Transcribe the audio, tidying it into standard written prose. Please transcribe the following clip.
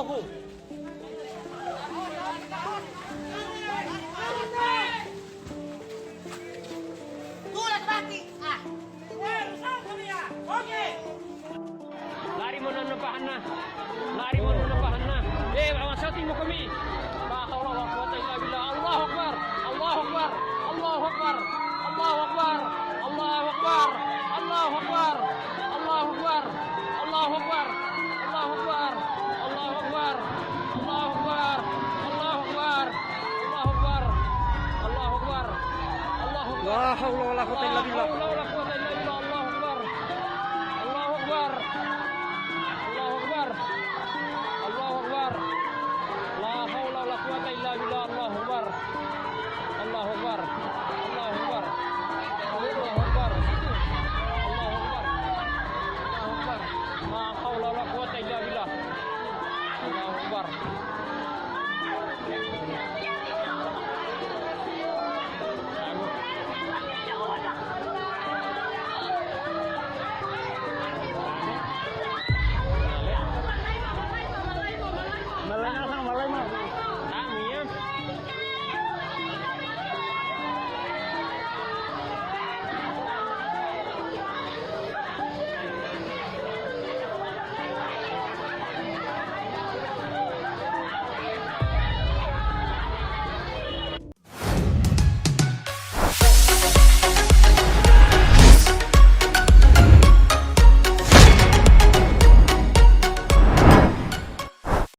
Allahu. Lari mo na napahan na. Lari mo na napahan na. Awasatin mo kami. La hawla wa quwwata illa billah. Allahu Akbar. Allahu Akbar. Allahu Akbar. Allahu Akbar. Allahu Akbar. Allahu Akbar. Allahu Akbar. Allahu Akbar. Allahu Akbar. Allahu Akbar. Allahu Akbar. Allahu Akbar. Allahu Akbar. Allahu Akbar. Allahu Akbar. La haula wala quwwata illa billah.